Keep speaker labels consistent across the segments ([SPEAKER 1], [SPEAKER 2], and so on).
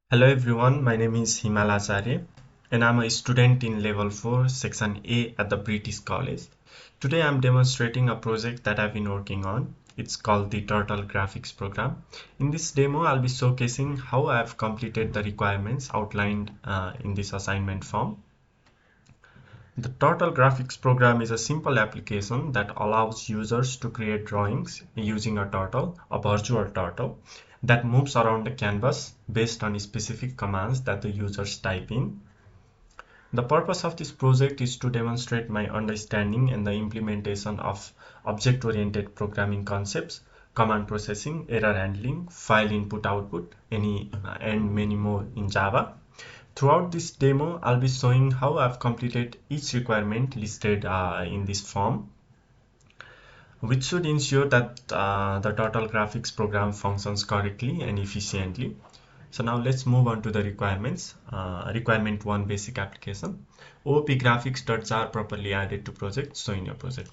[SPEAKER 1] Hello everyone, my name is Himal Acharya and I'm a student in level 4 section A at the British College. Today I'm demonstrating a project that I've been working on. It's called the Turtle Graphics program. In this demo I'll be showcasing how I've completed the requirements outlined in this assignment form. The Turtle Graphics program is a simple application that allows users to create drawings using a turtle, a virtual turtle, that moves around the canvas based on specific commands that the users type in. The purpose of this project is to demonstrate my understanding and the implementation of object-oriented programming concepts, command processing, error handling, file input-output, and many more in Java. Throughout this demo, I'll be showing how I've completed each requirement listed in this form, which should ensure that the Turtle Graphics program functions correctly and efficiently. So now let's move on to the requirements. Requirement 1, basic application. OOP graphics.jar properly added to project, so in your project.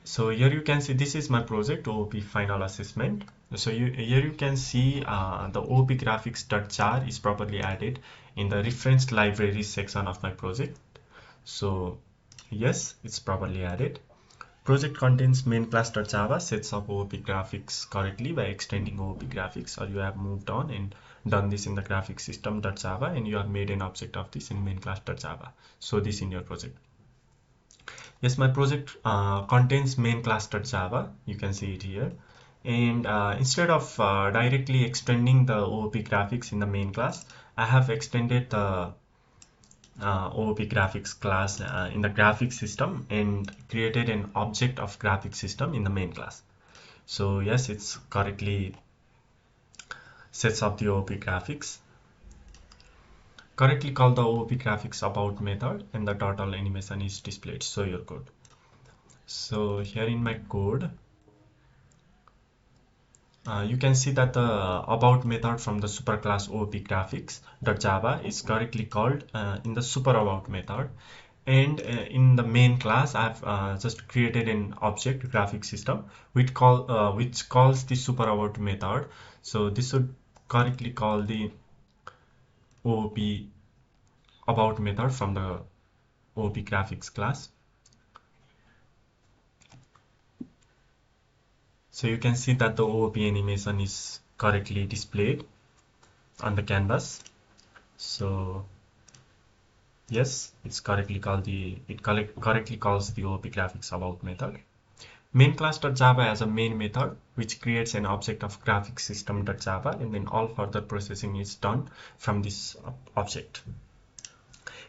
[SPEAKER 1] So here you can see this is my project, OOP final assessment. So here you can see the OOP graphics.jar is properly added in the referenced libraries section of my project. So yes, it's properly added. Project contains main class.java sets up OOP graphics correctly by extending OOP graphics, or you have moved on and done this in the graphics system.java and you have made an object of this in main class.java. So this in your project. Yes, my project contains main class.java. You can see it here. And instead of directly extending the OOP graphics in the main class, I have extended the OOP graphics class in the graphics system and created an object of graphics system in the main class. So yes, it's correctly sets up the OOP graphics. Correctly call the OOP graphics about method and the turtle animation is displayed. So your code. So here in my code, you can see that the about method from the superclass OOP graphics.java is correctly called in the super about method. And in the main class, I've just created an object graphic system which calls the super about method. So this should correctly call the OOP about method from the OOP graphics class. So you can see that the OOP animation is correctly displayed on the canvas. So yes, it's correctly called correctly calls the OOP graphics about method. Main class.java has a main method which creates an object of graphics system.java, and then all further processing is done from this object.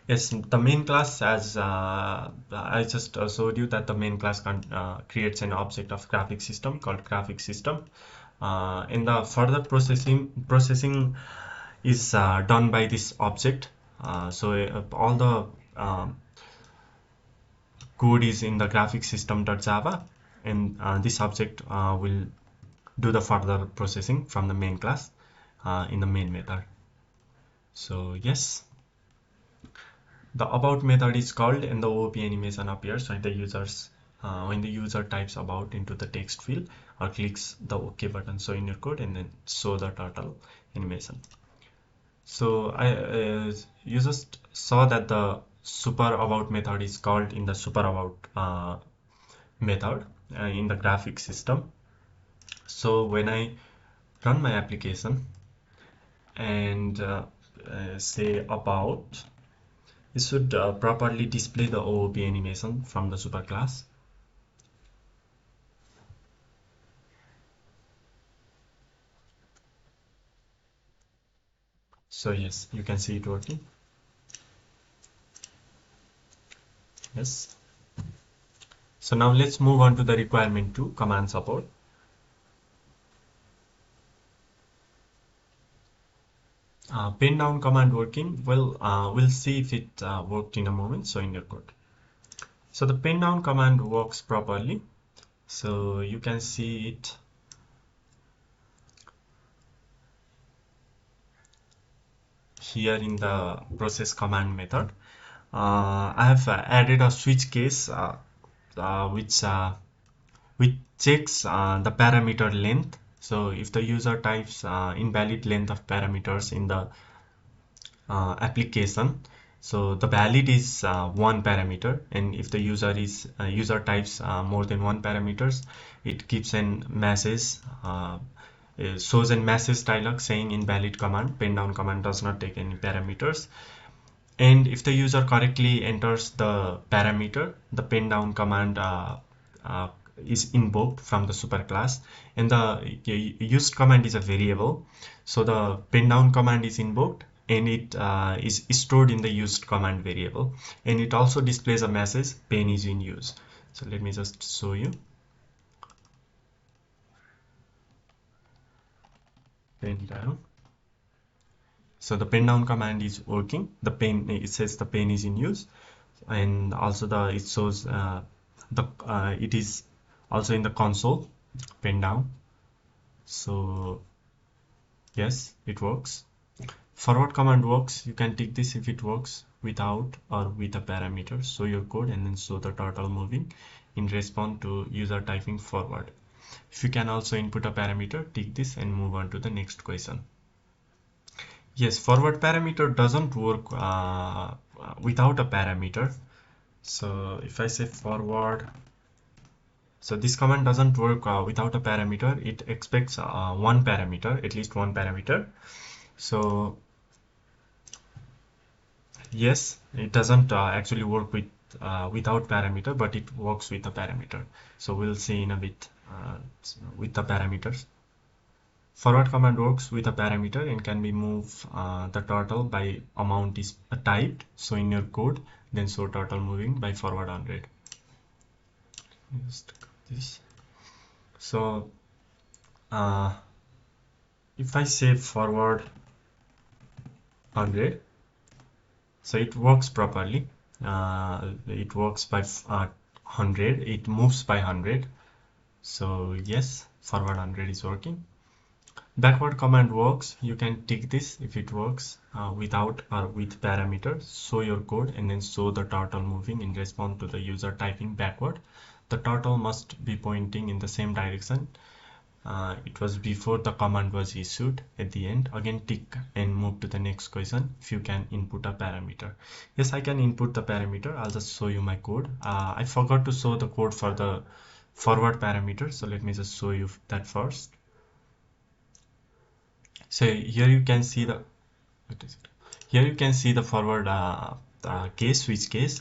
[SPEAKER 1] Yes, the main class, as I just showed you, that the main class creates an object of graphics system called graphics system. In the further processing is done by this object. So all the code is in the graphics system.java, and this object will do the further processing from the main class in the main method. So yes, the about method is called and the OOP animation appears when the user types about into the text field or clicks the OK button. So in your code, and then show the turtle animation. So you just saw that the super about method is called in the super about method in the graphics system. So when I run my application and say about, it should properly display the OOP animation from the superclass. So yes, you can see it working. Yes. So now let's move on to the requirement 2, command support. Pin down command working. Well, we'll see if it worked in a moment. So in your code. So the pin down command works properly. So you can see it here in the process command method. I have added a switch case which checks the parameter length. So if the user types invalid length of parameters in the application, so the valid is one parameter, and if the user types more than one parameters, it gives an message, it shows a message dialog saying invalid command, pen down command does not take any parameters. And if the user correctly enters the parameter, the pen down command uh, is invoked from the superclass, and the used command is a variable, so the pen down command is invoked, and it is stored in the used command variable, and it also displays a message pen is in use. So let me just show you. Pen down. So the pen down command is working. The pen, it says the pen is in use, and also it shows it is also in the console, pen down. So yes, it works. Forward command works. You can tick this if it works without or with a parameter. Show your code and then show the turtle moving in response to user typing forward. If you can also input a parameter, tick this and move on to the next question. Yes, forward parameter doesn't work without a parameter. So if I say forward, so this command doesn't work without a parameter. It expects one parameter, at least one parameter. So yes, it doesn't actually work without parameter, but it works with a parameter. So we'll see in a bit with the parameters. Forward command works with a parameter and can be move the turtle by amount is typed. So in your code, then show turtle moving by forward 100. Just this. So if I say forward 100, so it works properly. It works by 100. It moves by 100. So yes, forward 100 is working. Backward command works. You can tick this if it works without or with parameters. Show your code and then show the turtle moving in response to the user typing backward. The turtle must be pointing in the same direction it was before the command was issued. At the end, again tick and move to the next question if you can input a parameter. Yes, I can input the parameter. I'll just show you my code. I forgot to show the code for the forward parameter, so let me just show you that first. So here you can see the forward case, switch case.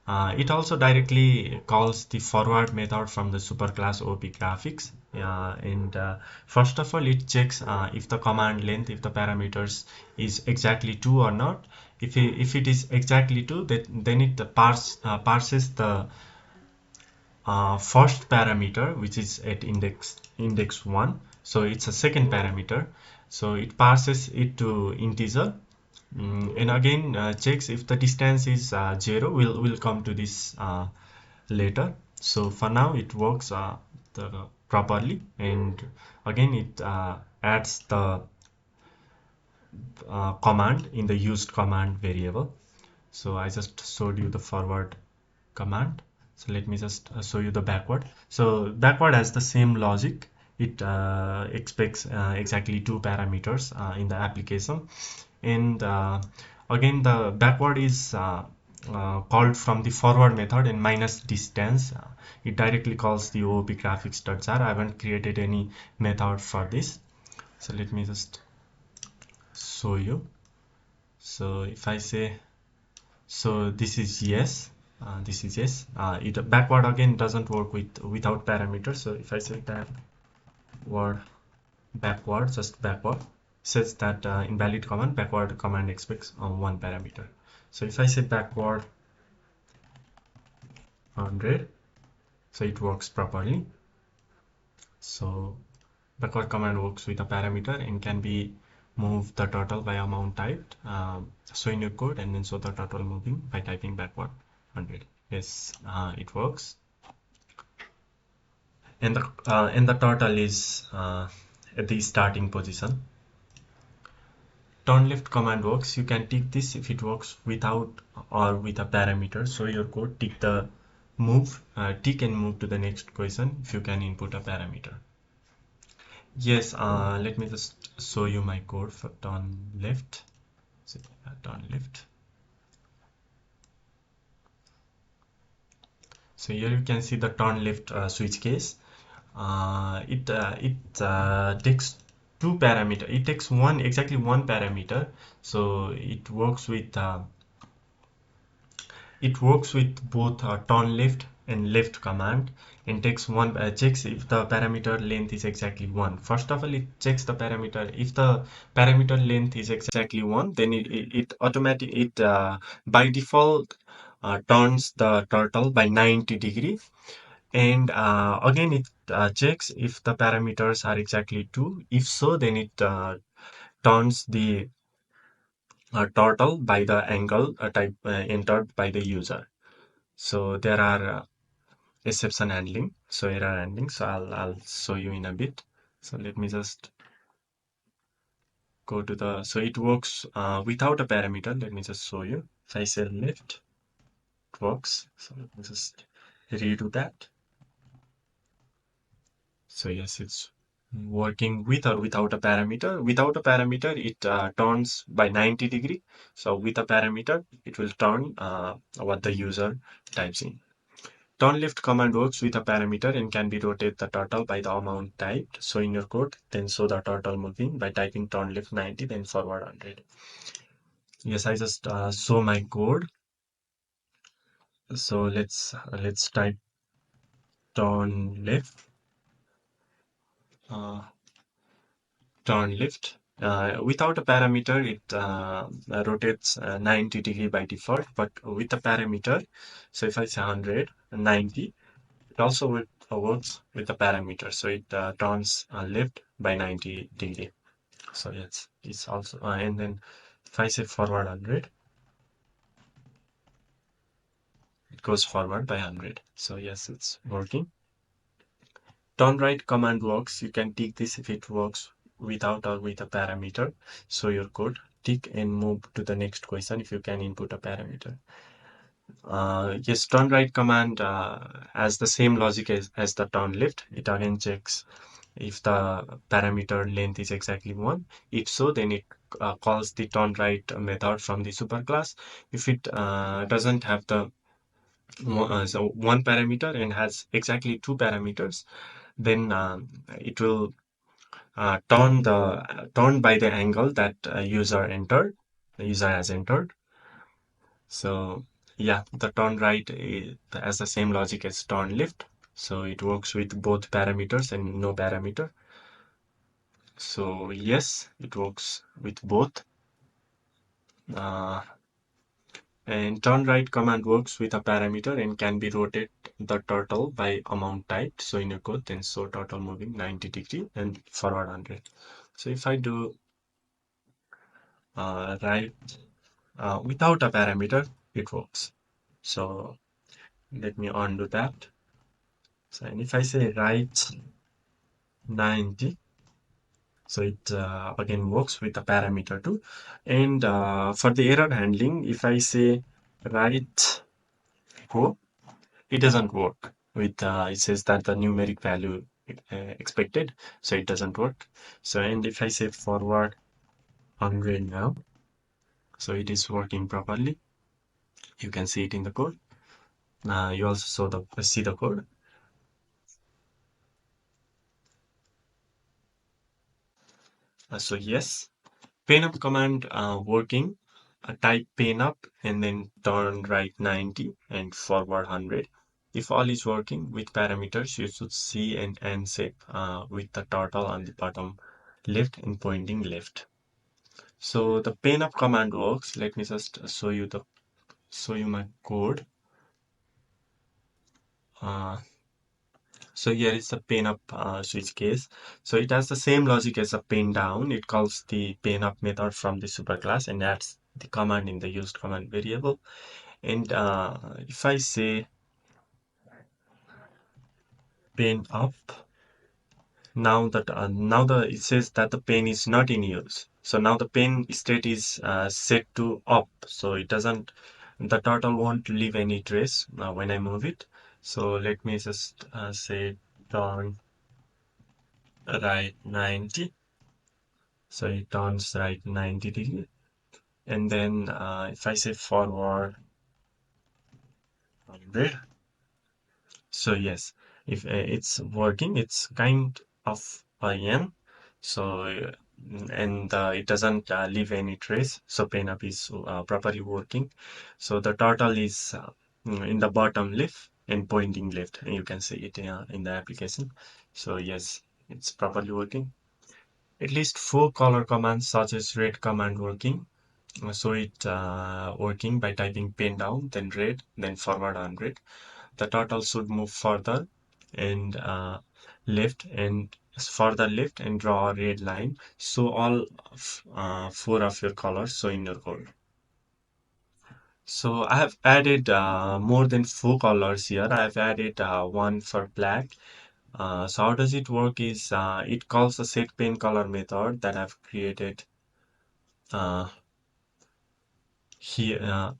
[SPEAKER 1] It also directly calls the forward method from the superclass OP graphics. And first of all, it checks if the command length, if the parameters is exactly 2 or not. If it is exactly 2, then it parses the first parameter, which is at index 1. So it's a second parameter. So it parses it to integer. And again checks if the distance is 0. We'll come to this later. So for now it works properly, and again it adds the command in the used command variable. So I just showed you the forward command. So let me just show you the backward. So backward has the same logic. It expects exactly 2 parameters in the application, and again the backward is called from the forward method and minus distance. It directly calls the OOP graphics.jar. I haven't created any method for this. So let me just show you. So if I say, so this is yes, this is yes. It backward again doesn't work without parameters. So if I say backward, just backward, says that invalid command, backward command expects one parameter. So if I say backward 100, so it works properly. So backward command works with a parameter and can be move the turtle by amount typed. So in your code and then show the turtle moving by typing backward 100. Yes, it works. And the turtle is at the starting position. Turn left command works. You can tick this if it works without or with a parameter. So your code, tick the move, tick and move to the next question if you can input a parameter. Yes, let me just show you my code for turn left. So, turn left. So here you can see the turn left switch case. It takes two parameter. It takes exactly one parameter. So it works with both turn left and left command, and takes one checks if the parameter length is exactly one. First of all, it checks the parameter. If the parameter length is exactly one, then it by default turns the turtle by 90 degrees. And again, it checks if the parameters are exactly two. If so, then it turns the turtle by the angle type entered by the user. So there are exception handling, so error handling. So I'll show you in a bit. So let me just go to the. So it works without a parameter. Let me just show you. If I say left, it works. So let me just redo that. So yes, it's working with or without a parameter. Without a parameter, it turns by 90 degree. So with a parameter, it will turn what the user types in. Turn left command works with a parameter and can be rotate the turtle by the amount typed. So in your code, then show the turtle moving by typing turn left 90, then forward 100. Yes, I just show my code. So let's type turn left. Uh, Turn left. Without a parameter, it rotates 90 degree by default, but with a parameter, so if I say 100, 90, it also works with a parameter, so it turns left by 90 degree. So yes, it's also, and then if I say forward 100, it goes forward by 100. So yes, it's working. Turn right command works. You can tick this if it works without or with a parameter. So your code, tick and move to the next question if you can input a parameter. Yes, turn right command has the same logic as the turn left. It again checks if the parameter length is exactly one. If so, then it calls the turn right method from the superclass. If it doesn't have the so one parameter and has exactly two parameters, then it will turn by the angle that the user has entered. So yeah, the turn right has the same logic as turn left. So it works with both parameters and no parameter. So yes, it works with both. Uh, and turn right command works with a parameter and can be rotate the turtle by amount typed. So in your code, then show turtle moving 90 degree and forward 100. So if I do right without a parameter, it works. So let me undo that. So and if I say right 90, so it again works with a parameter too. And for the error handling, if I say right 4, it doesn't work with it says that the numeric value expected, so it doesn't work. So and if I say forward 100 now, so it is working properly. You can see it in the code. You also see the code. So yes, pain up command working. Type pain up and then turn right 90 and forward 100. If all is working with parameters, you should see an end shape with the turtle on the bottom left and pointing left. So the pain up command works. Let me just show you my code. Uh, So here is the pain up switch case. So it has the same logic as a pain down. It calls the pain up method from the superclass and adds the command in the used command variable. And if I say pain up, now the it says that the pain is not in use. So now the pain state is set to up. So it doesn't, the turtle won't leave any trace when I move it. So let me just say turn right 90. So it turns right 90 degree. And then if I say forward 100, so yes, if it's working, it's kind of IM. So and it doesn't leave any trace. So PNUP is properly working. So the turtle is in the bottom left and pointing left. You can see it in the application. So yes, it's properly working. At least four color commands such as red command working. So it working by typing pen down, then red, then forward 100. The turtle should move further and left and further left and draw a red line. So all four of your colors so in your code. So I have added more than four colors here. I have added one for black. So how does it work is it calls the set pen color method that I've created uh, here.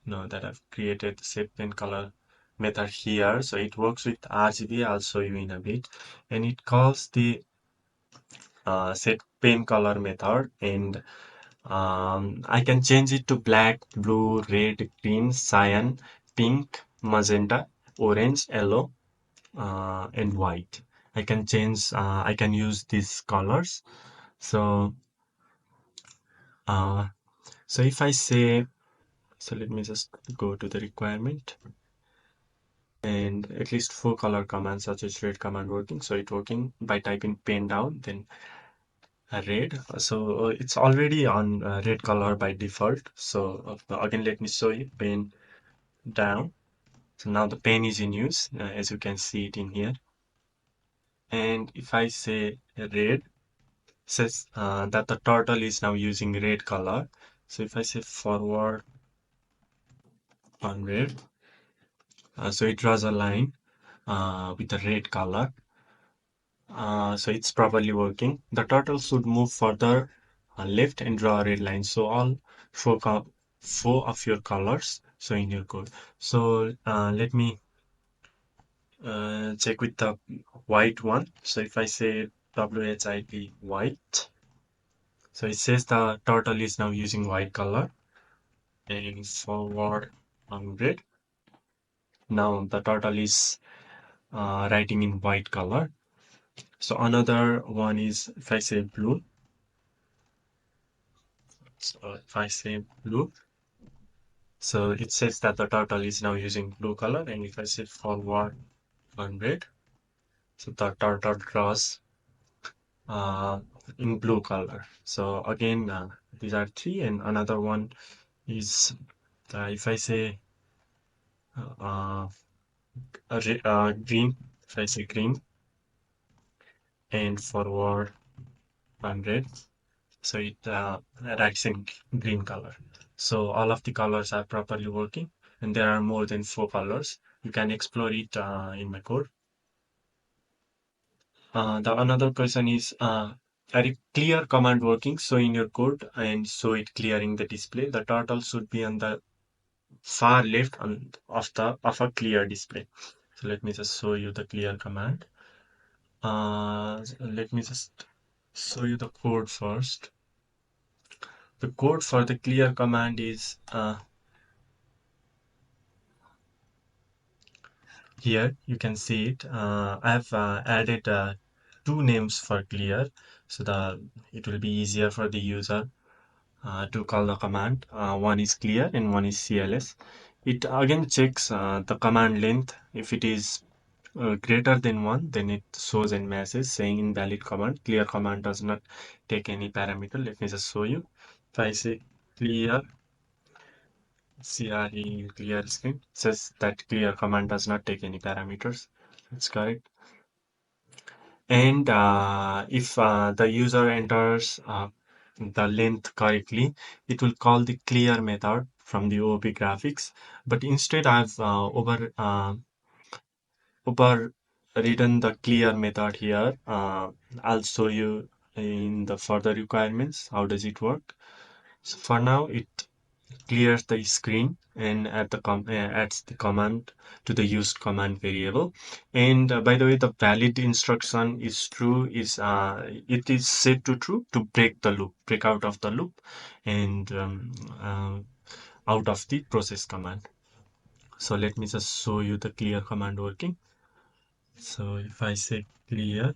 [SPEAKER 1] No, that I've created the set pen color method here. So it works with RGB. I'll show you in a bit. And it calls the set pen color method. And I can change it to black, blue, red, green, cyan, pink, magenta, orange, yellow, and white. I can change, I can use these colors. So, uh, so if I say, so let me just go to the requirement. And at least four color commands such as red command working. So it working by typing pen down, then red. So it's already on red color by default. So again, let me show you pen down. So now the pen is in use, as you can see it in here. And if I say red, says that the turtle is now using red color. So if I say forward on red, so it draws a line with the red color. So it's properly working. The turtle should move further left and draw a red line. So all four of your colors so in your code. So let me check with the white one. So if I say WHIT white, so it says the turtle is now using white color and forward on red. Now the turtle is writing in white color. So another one is if I say blue. So if I say blue, so it says that the turtle is now using blue color. And if I say forward on red, so the turtle draws uh, in blue color. So again, these are three. And another one is if I say uh, green, if I say green and forward on red, so it writes in green color. So all of the colors are properly working, and there are more than four colors. You can explore it in my code. The another question is, are you clear command working? So in your code and so it clearing the display, the turtle should be on the far left of a clear display. So let me just show you the clear command. Let me just show you the code first. The code for the clear command is here. You can see it. I've added two names for clear, so the it will be easier for the user to call the command. One is clear and one is CLS. It again checks the command length. If it is greater than one, then it shows a message saying invalid command. Clear command does not take any parameter. Let me just show you. If I say clear, CRE clear screen says that clear command does not take any parameters. That's correct. And if the user enters the length correctly, it will call the clear method from the OOP graphics. But instead, I've overridden the clear method here. I'll show you in the further requirements how does it work. So for now, it clears the screen and adds the command to the used command variable. And by the way, the valid instruction is true is it is set to true to break the loop, break out of the loop, and out of the process command. So let me just show you the clear command working. So if I say clear,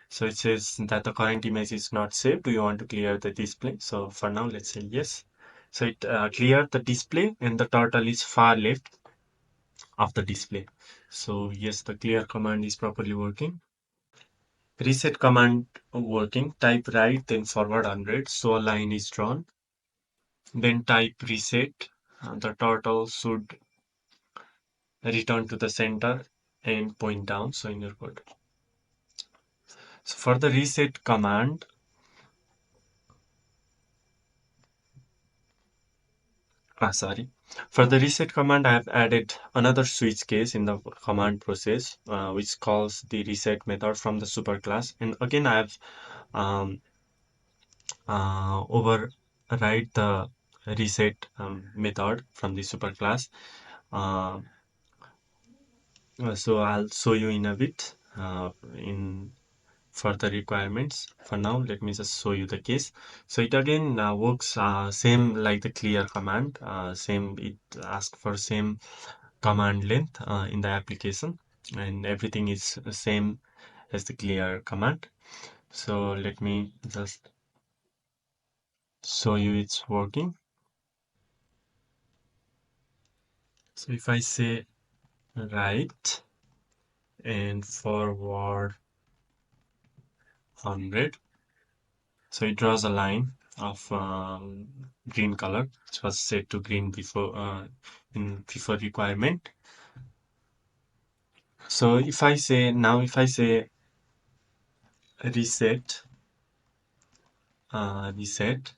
[SPEAKER 1] so it says that the current image is not saved. Do you want to clear the display? So for now, let's say yes. So it cleared the display and the turtle is far left of the display. So yes, the clear command is properly working. Reset command working. Type right, then forward 100. So a line is drawn. Then type reset. The turtle should return to the center and point down. So in your code. So for the reset command, sorry. For the reset command, I have added another switch case in the command process, which calls the reset method from the superclass. And again, I have um, override the reset method from the superclass. Uh, so I'll show you in a bit in further requirements. For now, let me just show you the case. So it again works same like the clear command. Same, it asks for same command length in the application, and everything is the same as the clear command. So let me just show you it's working. So if I say right and forward 100, so it draws a line of green color, which was set to green before in before requirement. So if I say now, if I say reset, reset,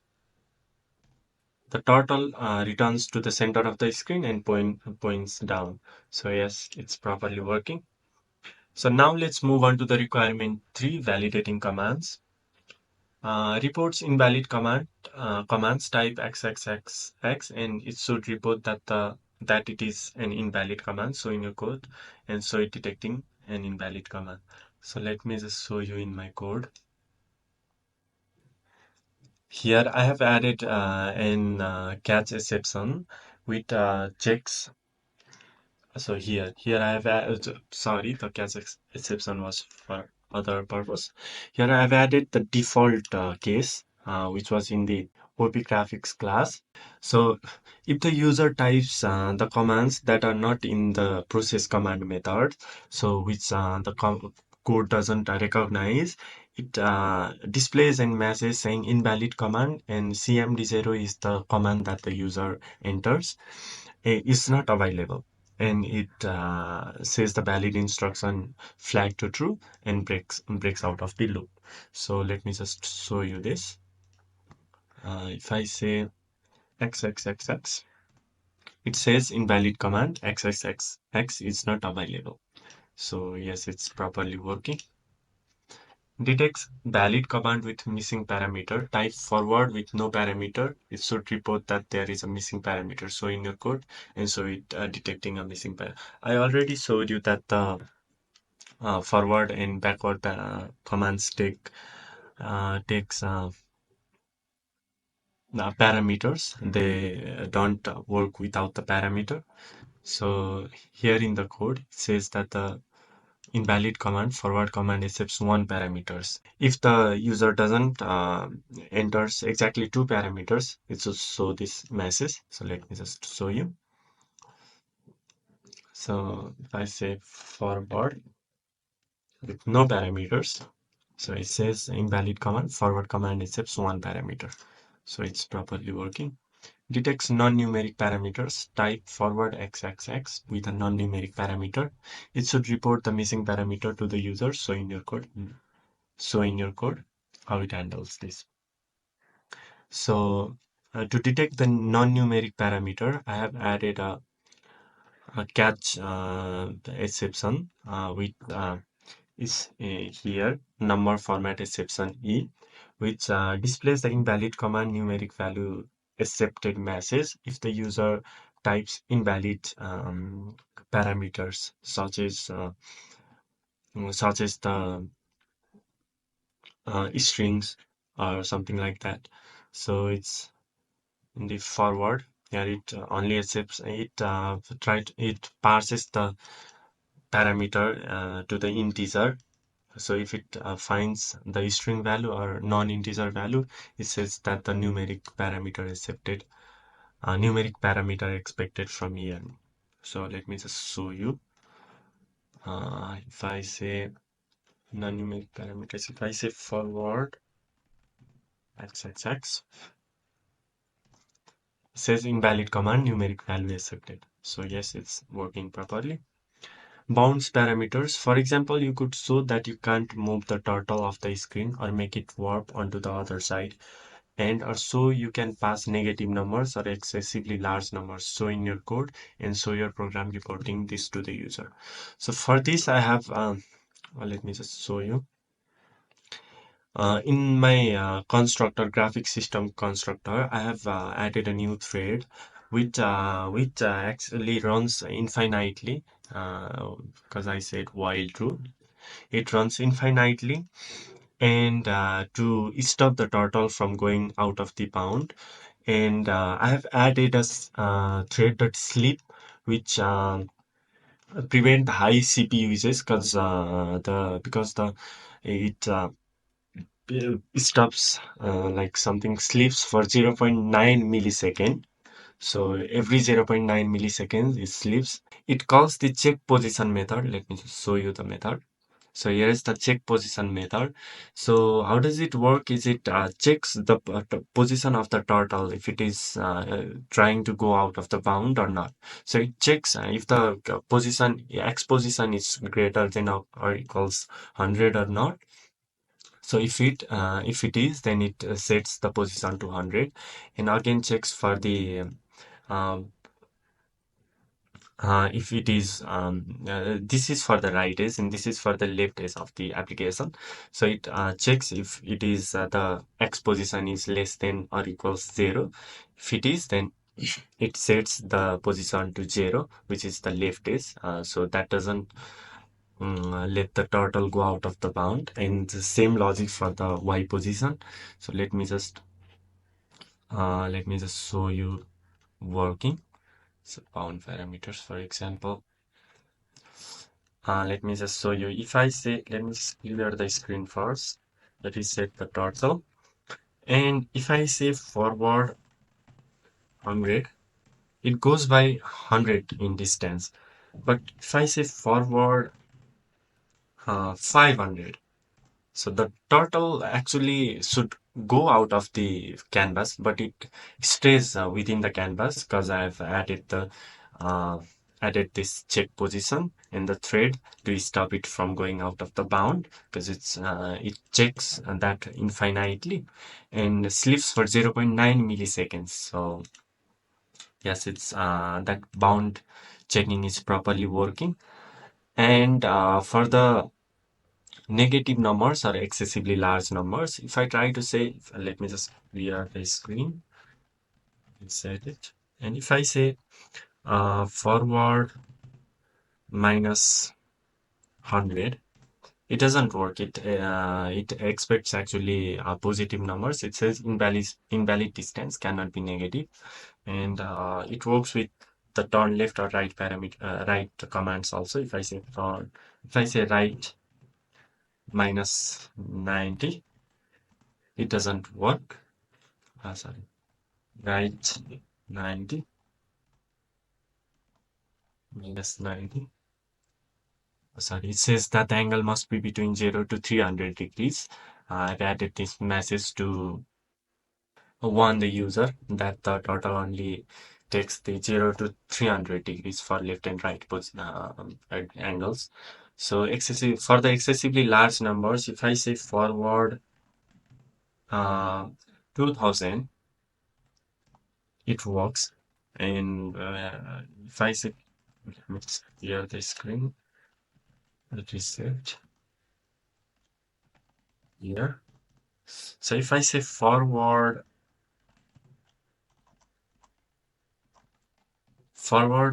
[SPEAKER 1] the turtle returns to the center of the screen and points down. So yes, it's properly working. So now let's move on to the requirement 3, validating commands. Reports invalid commands type xxxx and it should report that it is an invalid command. So in your code, and so it detecting an invalid command. So let me just show you in my code. Here I have added an catch exception with checks. So here I have sorry, the catch exception was for other purpose. Here I have added the default case, which was in the OP graphics class. So if the user types the commands that are not in the process command method, so which the code doesn't recognize, it displays a message saying invalid command, and cmd0 is the command that the user enters is not available, and it says the valid instruction flag to true and breaks out of the loop. So let me just show you this. If I say xxxx, it says invalid command xxxx is not available. So yes, it's properly working. Detects valid command with missing parameter. Type forward with no parameter. It should report that there is a missing parameter. So in your code, and so it detecting a missing parameter. I already showed you that the forward and backward commands takes parameters. They don't work without the parameter. So here in the code, it says that the invalid command, forward command accepts one parameters. If the user doesn't enters exactly two parameters, it will show this message. So let me just show you. So if I say forward with no parameters, so it says invalid command, forward command accepts one parameter. So it's properly working. Detects non-numeric parameters. Type forward xxx with a non-numeric parameter. It should report the missing parameter to the user. So in your code, how it handles this. So to detect the non-numeric parameter, I have added a catch exception with is here number format exception E, which displays the invalid command numeric value accepted message if the user types invalid parameters such as the strings or something like that. So it's in the forward here it only accepts it parses the parameter to the integer. So if it finds the string value or non-integer value, it says that the numeric parameter expected from here. So let me just show you. If I say non-numeric parameters, if I say forward xxx, it says invalid command, numeric value accepted. So yes, it's working properly. Bounds parameters. For example, you could show that you can't move the turtle off the screen or make it warp onto the other side. And also you can pass negative numbers or excessively large numbers. So in your code and show your program reporting this to the user. So for this I have, let me just show you. In my graphic system constructor, I have added a new thread which actually runs infinitely because I said while true. It runs infinitely, and to stop the turtle from going out of the bound. And I have added a thread.sleep, which prevent high CPU uses because the it stops like something sleeps for 0.9 millisecond. So every 0.9 milliseconds it sleeps. It calls the check position method. Let me just show you the method. So here is the check position method. So how does it work? Is it checks the position of the turtle if it is trying to go out of the bound or not. So it checks if the position x position is greater than or equals 100 or not. So if it is, then it sets the position to 100, and again checks for the um, if it is this is for the right edge and this is for the left edge of the application. So it checks if it is the x position is less than or equals 0. If it is, then it sets the position to 0, which is the left edge. So that doesn't let the turtle go out of the bound, and the same logic for the y position. So let me just show you working. So bound parameters, for example. Let me just show you. If I say, let me just clear the screen first. Let me set the turtle. And if I say forward 100, it goes by 100 in distance. But if I say forward 500, so the turtle actually should go out of the canvas, but it stays within the canvas because I've uh, added this check position in the thread to stop it from going out of the bound because it checks that infinitely and sleeps for 0.9 milliseconds. So yes, it's that bound checking is properly working. And for the negative numbers or excessively large numbers. If I try to say, let me just clear the screen and set it. And if I say forward minus 100, it doesn't work. It expects actually positive numbers. It says invalid distance cannot be negative, and it works with the turn left or right parameter right commands also. If I say right minus 90, it doesn't work. Sorry, right 90 minus 90. Sorry, it says that the angle must be between 0 to 300 degrees. I've added this message to warn the user that the turtle only takes the 0 to 300 degrees for left and right angles. So for the excessively large numbers, if I say forward uh, 2000, it works. And if I say, let me just clear the screen, reset here. So if I say forward forward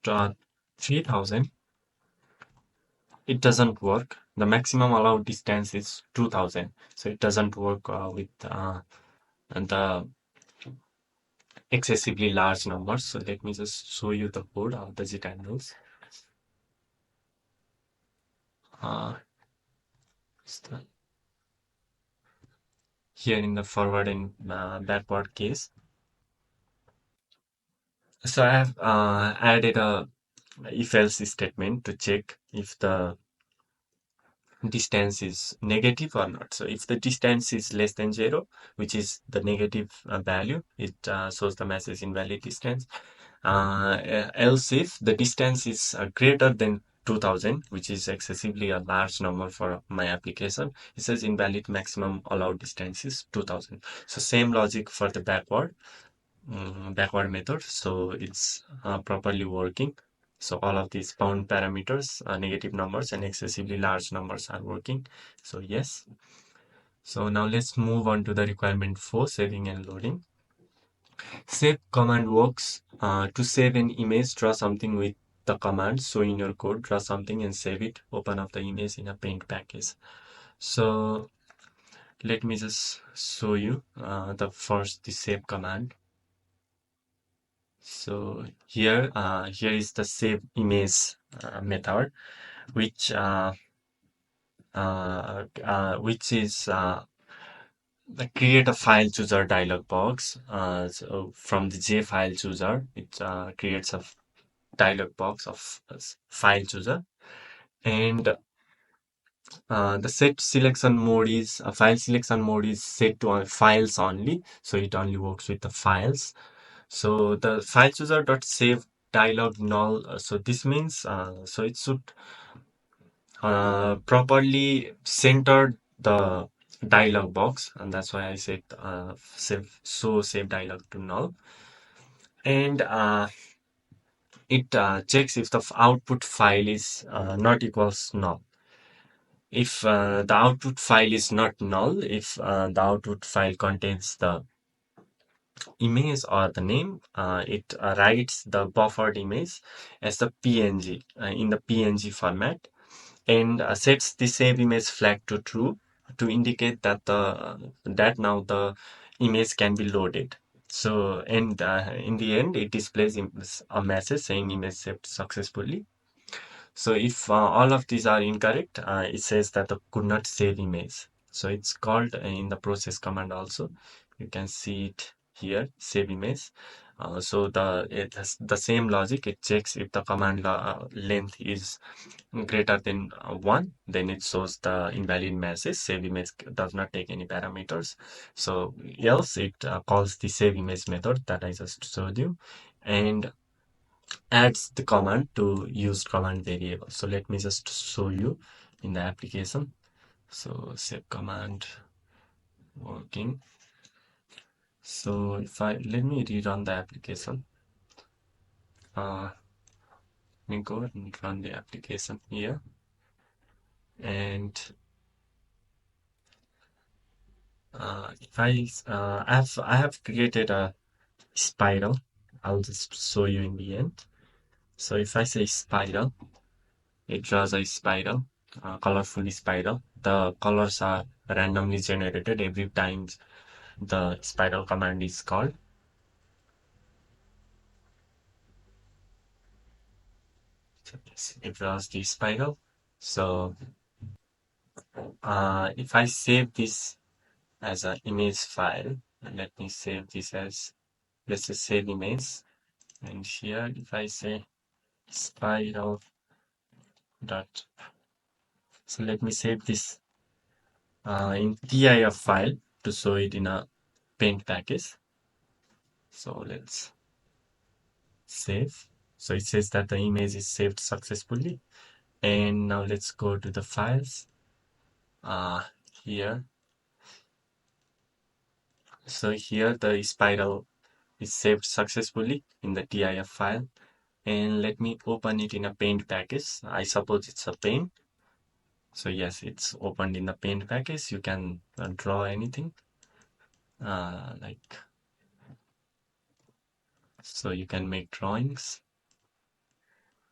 [SPEAKER 1] to 3000, it doesn't work. The maximum allowed distance is 2000, so it doesn't work with the excessively large numbers. So let me just show you the code of the JIT handles. Uh, Here in the forward and backward case. So I have added a if-else statement to check if the distance is negative or not. So if the distance is less than 0, which is the negative value, it shows the message invalid distance. Else if the distance is greater than 2000, which is excessively a large number for my application, it says invalid maximum allowed distance is 2000. So same logic for the backward method. So it's properly working. So all of these bound parameters, negative numbers and excessively large numbers are working. So yes. So now let's move on to the requirement for saving and loading. Save command works to save an image, draw something with the command. So in your code, draw something and save it. Open up the image in a paint package. So let me just show you the save command. So here is the save image method, which is create a file chooser dialog box. So from the J file chooser, it creates a dialog box of file chooser, and the set selection mode is file selection mode is set to files only, so it only works with the files. So the file chooser dot save dialog null. So this means so it should properly center the dialog box, and that's why I said save dialog to null, and it checks if the output file is not equals null. If the output file is not null, if the output file contains the image or the name, it writes the buffered image as the PNG in the PNG format, and sets the save image flag to true to indicate that now the image can be loaded. So and in the end, it displays a message saying image saved successfully. So if all of these are incorrect, it says that the could not save image. So it's called in the process command also. You can see it here, save image. So it has the same logic. It checks if the command length is greater than 1, then it shows the invalid message. Save image does not take any parameters. So else it calls the save image method that I just showed you, and adds the command to used command variable. So let me just show you in the application. So save command working. So if I let me rerun the application. Let me go and run the application here, and if I have created a spiral. I'll just show you in the end. So if I say spiral, it draws a spiral, colorful spiral. The colors are randomly generated every time the spiral command is called. So yes, it draws the spiral. So if I save this as an image file, let me save this as, let's just save image. And here, if I say spiral dot, so let me save this in TIF file to show it in a paint package. So let's save. So it says that the image is saved successfully. And now let's go to the files here. So here the spiral is saved successfully in the TIF file. And let me open it in a paint package. I suppose it's a paint. So yes, it's opened in the paint package. You can draw anything like So you can make drawings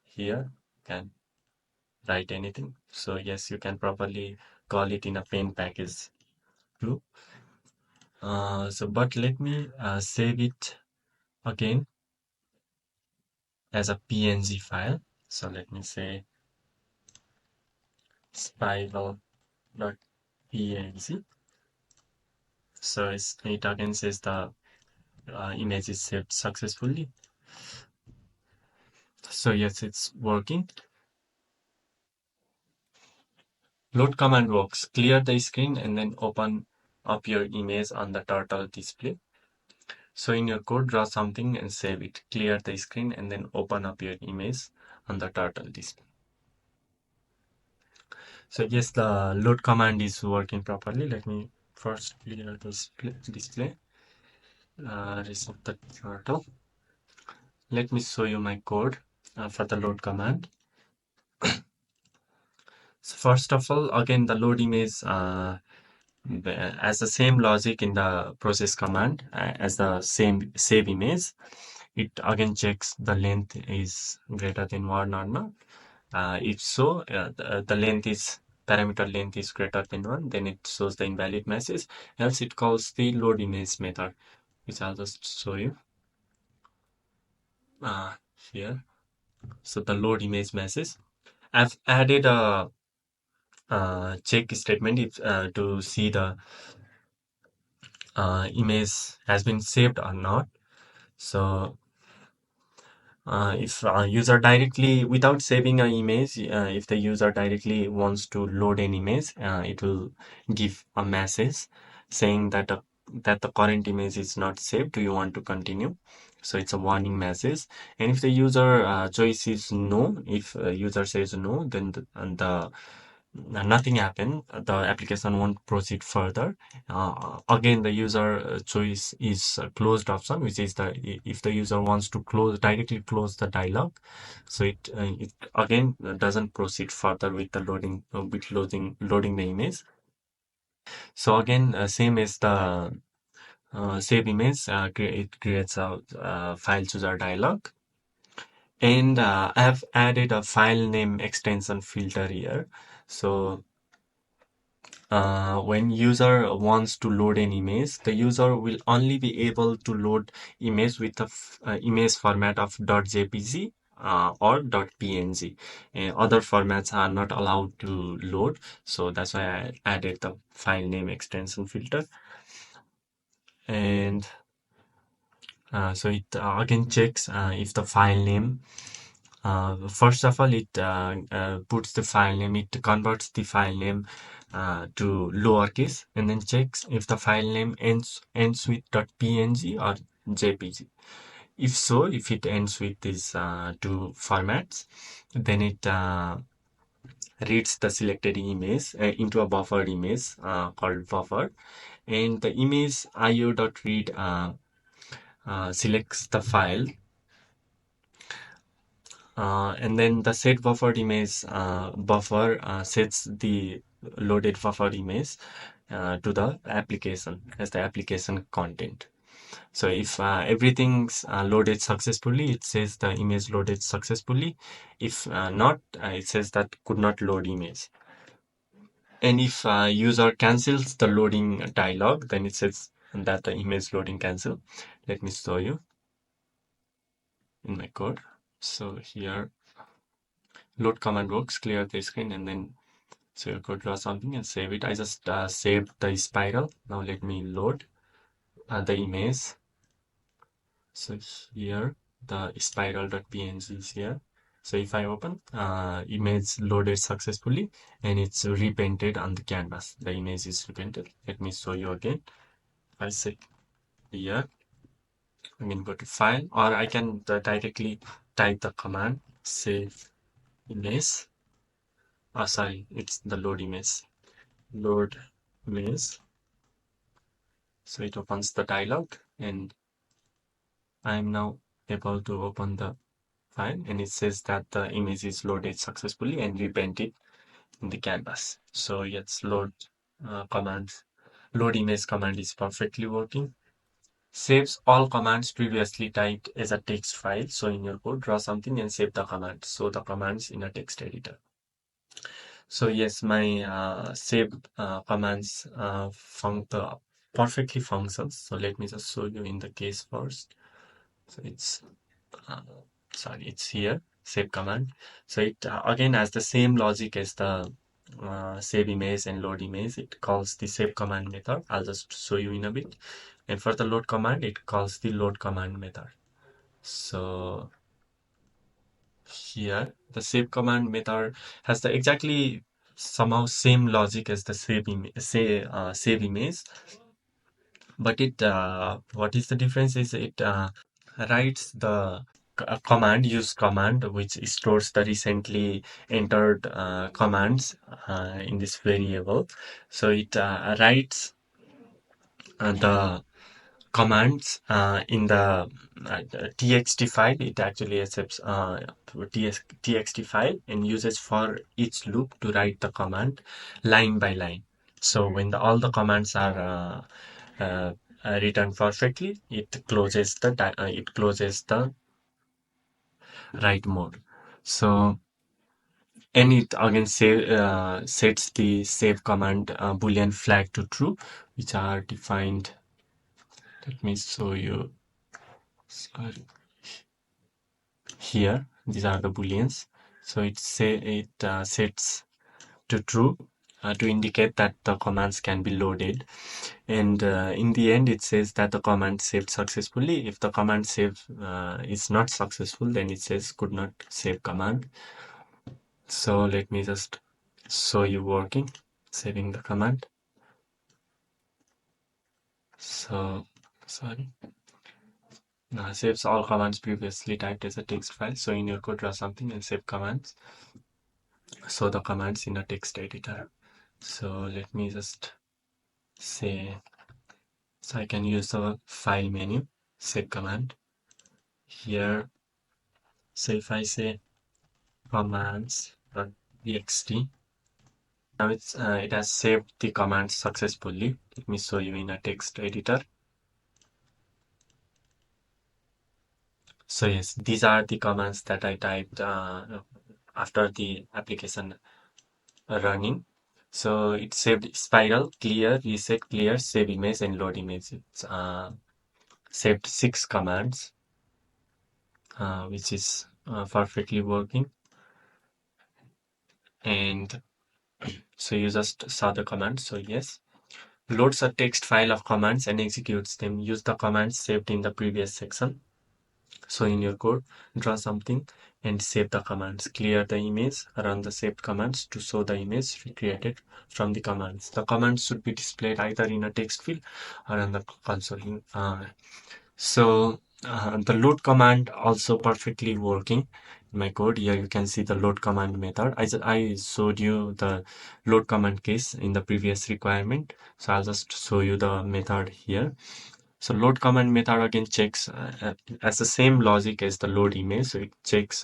[SPEAKER 1] here, you can write anything. So yes, you can properly call it in a pen package too. But let me save it again as a PNG file. So let me say spiral.png. So it again says the image is saved successfully. So yes, it's working. Load command works. Clear the screen and then open up your image on the turtle display. So in your code, draw something and save it. Clear the screen and then open up your image on the turtle display. So yes, the load command is working properly. Let me first clear the display. Reset the turtle. Let me show you my code for the load command. So first of all, again, the load image as the same logic in the process command as the same save image. It again checks the length is greater than 1 or not. If so, the length is parameter length is greater than 1, then it shows the invalid message. Else it calls the load image method, which I'll just show you here. So the load image message. I've added a check statement if to see the image has been saved or not. So if user directly, without saving an image, if the user directly wants to load an image, it will give a message saying that that the current image is not saved. Do you want to continue? So it's a warning message. And if the user choice is no, if user says no, then nothing happened. The application won't proceed further. Again, the user choice is a closed option, which is the if the user wants to directly close the dialog, so it again doesn't proceed further with the loading the image. So again, same as the save image, it creates a file chooser dialog. And I have added a file name extension filter here. So when user wants to load an image, the user will only be able to load image with the image format of .jpg or .png. Other formats are not allowed to load, so that's why I added the file name extension filter. And so it again checks if the file name first of all, it puts the file name, it converts the file name to lowercase and then checks if the file name ends with .png or JPG. If so, if it ends with these two formats, then it reads the selected image into a buffered image called buffer, and the image io.read selects the file. And then the set buffered image buffer sets the loaded buffer image to the application as the application content. So if everything's loaded successfully, it says the image loaded successfully. If not, it says that could not load image. And if user cancels the loading dialog, then it says that the image loading cancel. Let me show you in my code. So here, load command works, clear the screen, and then so you could draw something and save it. I just saved the spiral. Now let me load the image. So here the spiral.png is here. So if I open, image loaded successfully and it's repainted on the canvas. The image is repainted. Let me show you again. I say here, I can go to file, or I can directly type the command save image. Sorry, it's the load image. Load image. So it opens the dialog and I am now able to open the file and it says that the image is loaded successfully and repainted in the canvas. So yes, load image command is perfectly working. saves all commands previously typed as a text file. So in your code, draw something and save the command. So the commands in a text editor. So yes, my saved commands perfectly functions. So let me just show you in the case first. So it's uh, sorry, it's here, save command. So it again has the same logic as the save image and load image. It calls the save command method. I'll just show you in a bit. And for the load command, it calls the load command method. So here, the save command method has the exactly somehow same logic as the save image, but it what is the difference is it writes the command use command which stores the recently entered commands in this variable. So it writes the commands in the txt file. It actually accepts txt file and uses for each loop to write the command line by line. So when all the commands are written perfectly, it closes the write mode. So and it again sets the save command boolean flag to true, which are defined. Let me show you. Sorry. Here, these are the booleans. So it sets to true to indicate that the commands can be loaded. And in the end, it says that the command saved successfully. If the command save is not successful, then it says could not save command. So let me just show you working, saving the command. So, sorry. Saves all commands previously typed as a text file. So in your code, draw something and save commands. So the commands in a text editor. So let me just say, so I can use the file menu, save command here. So if I say commands.txt, now it has saved the command successfully. Let me show you in a text editor. So yes, these are the commands that I typed after the application running. So it saved spiral, clear, reset, clear, save image, and load image. It's saved 6 commands, which is perfectly working. And so you just saw the command. So yes, loads a text file of commands and executes them. Use the commands saved in the previous section. So in your code, draw something and save the commands. Clear the image, run the saved commands to show the image recreated from the commands. The commands should be displayed either in a text field or on the console. The load command also perfectly working in my code. Here you can see the load command method. I showed you the load command case in the previous requirement. So I'll just show you the method here. So load command method again checks as the same logic as the load image. So it checks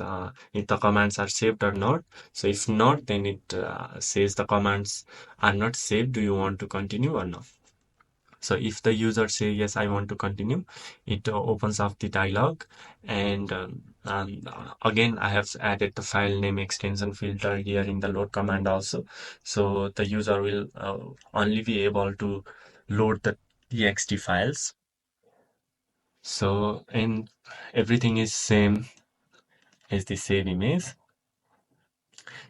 [SPEAKER 1] if the commands are saved or not. So if not, then it says the commands are not saved. Do you want to continue or not? So if the user say yes, I want to continue, it opens up the dialog. And again, I have added the file name extension filter here in the load command also. So the user will only be able to load the txt files. So, and everything is same as the save image.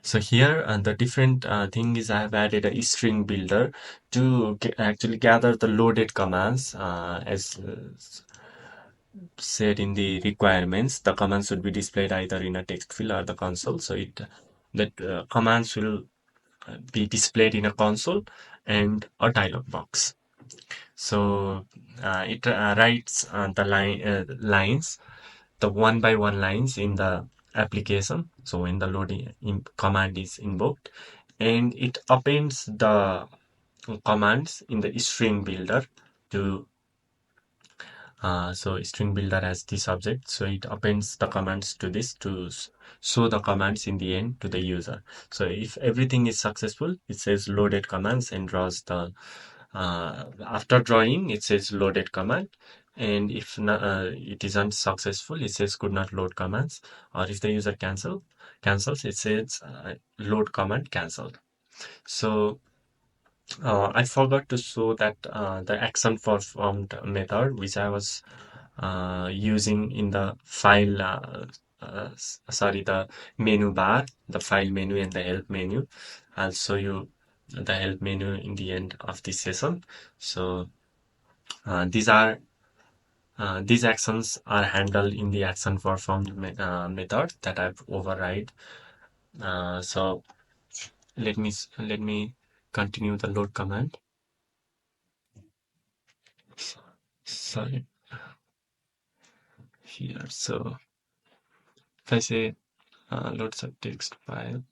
[SPEAKER 1] So here, the different thing is I have added a string builder to actually gather the loaded commands as said in the requirements. The commands should be displayed either in a text field or the console. So that commands will be displayed in a console and a dialog box. So it writes the lines, the one by one lines in the application. So when the loading command is invoked, and it appends the commands in the string builder to so string builder has the subject, so it appends the commands to this to show the commands in the end to the user. So if everything is successful, it says loaded commands and draws the after drawing it says loaded command, And if it isn't successful, it says could not load commands. Or if the user cancels, it says load command cancelled. So I forgot to show that the action performed method, which I was using in the file, sorry, the menu bar, the file menu and the help menu. I'll show you the help menu in the end of this session. So these are these actions are handled in the action performed method that I've override. So let me continue the load command. Sorry, here. So if I say load subtext file,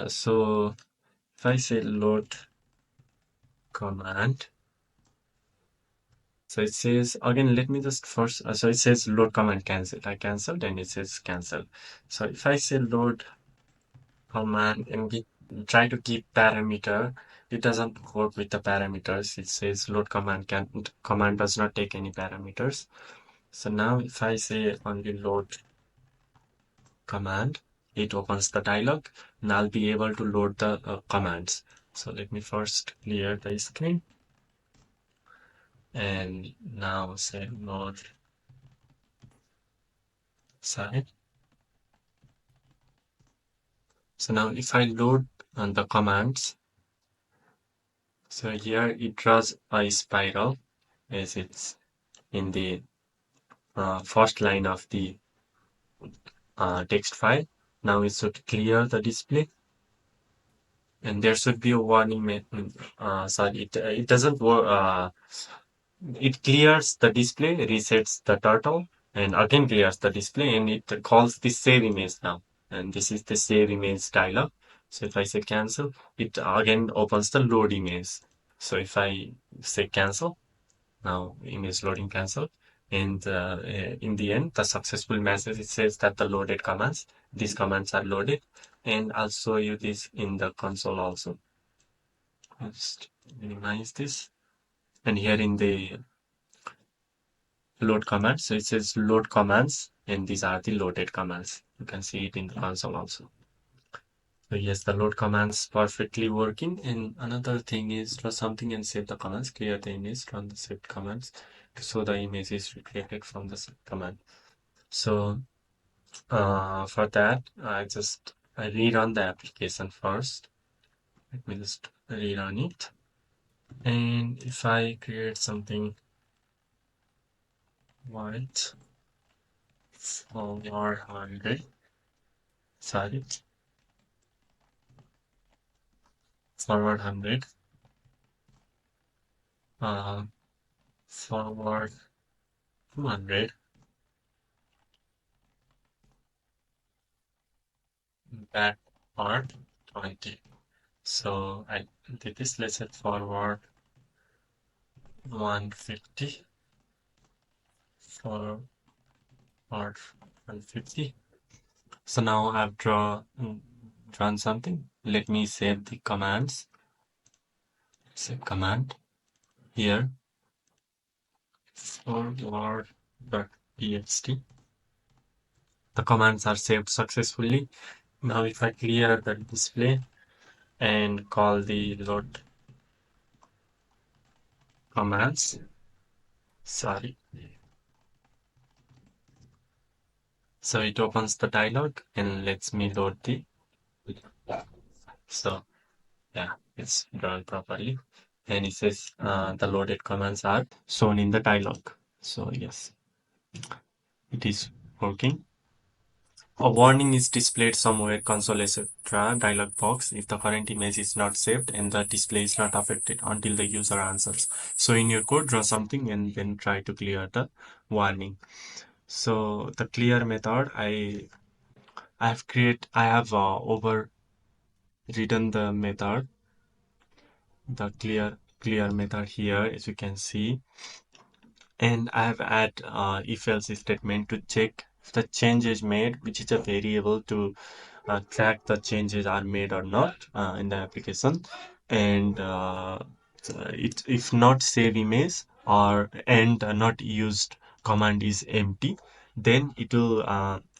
[SPEAKER 1] so if I say load command, so it says again. Let me just first. So it says load command cancel. I canceled, and it says cancel. So if I say load command and try to keep parameter, it doesn't work with the parameters. It says load command does not take any parameters. So now if I say only load command, it opens the dialog and I'll be able to load the commands. So let me first clear the screen and now say load side. So now if I load the commands, so here it draws a spiral as it's in the first line of the text file. Now it should clear the display and there should be a warning. Sorry, it doesn't work. It clears the display, resets the turtle, and again clears the display, and it calls the save image now. And this is the save image dialog. So if I say cancel, it again opens the load image. So if I say cancel, now image loading cancel. And in the end, the successful message, it says that the loaded commands, these commands are loaded. And I'll show you this in the console also. Just minimize this. And here in the load commands. So it says load commands, and these are the loaded commands. You can see it in the console also. So yes, the load commands perfectly working. And another thing is draw something and save the commands, clear the image, run the saved commands to show the image is recreated from the saved command. So for that, I rerun the application first. Let me just rerun it. And if I create something white forward 100, sorry, forward 100, uh, forward 200, backward 20. So I did this, let's say forward 150, forward 150. So now I've drawn something. Let me save the commands. Save command here, forward.txt. The commands are saved successfully. Now if I clear the display and call the load commands, sorry. So it opens the dialog and lets me load the, so yeah, it's drawn properly. And it says the loaded commands are shown in the dialog. So yes, it is working. A warning is displayed somewhere, console etc. dialog box if the current image is not saved and the display is not affected until the user answers. So in your code, draw something and then try to clear the warning. So the clear method, I have overridden the method, the clear method here, as you can see, and I have add if else statement to check if the change is made, which is a variable to track the changes are made or not in the application. And if not save image, or and not used command is empty, then it will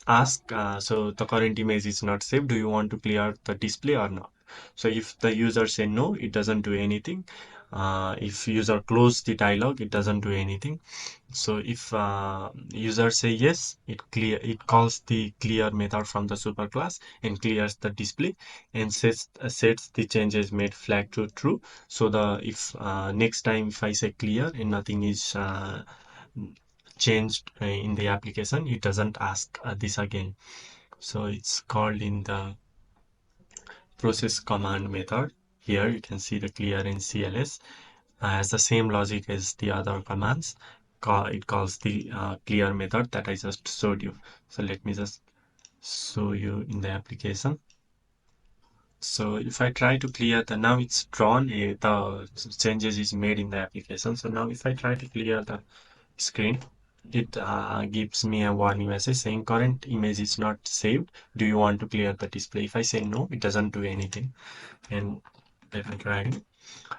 [SPEAKER 1] ask, so the current image is not saved, do you want to clear the display or not? So if the user say no, it doesn't do anything. If user close the dialog, it doesn't do anything. So if user say yes, it calls the clear method from the superclass and clears the display and sets the changes made flag to true. So the if next time if I say clear and nothing is changed in the application, it doesn't ask this again. So it's called in the process command method. Here you can see the clear in CLS has the same logic as the other commands. It calls the clear method that I just showed you. So let me just show you in the application. So if I try to clear the, now it's drawn, the changes is made in the application. So now if I try to clear the screen, it gives me a warning message saying current image is not saved. Do you want to clear the display? If I say no, it doesn't do anything. And let me try it.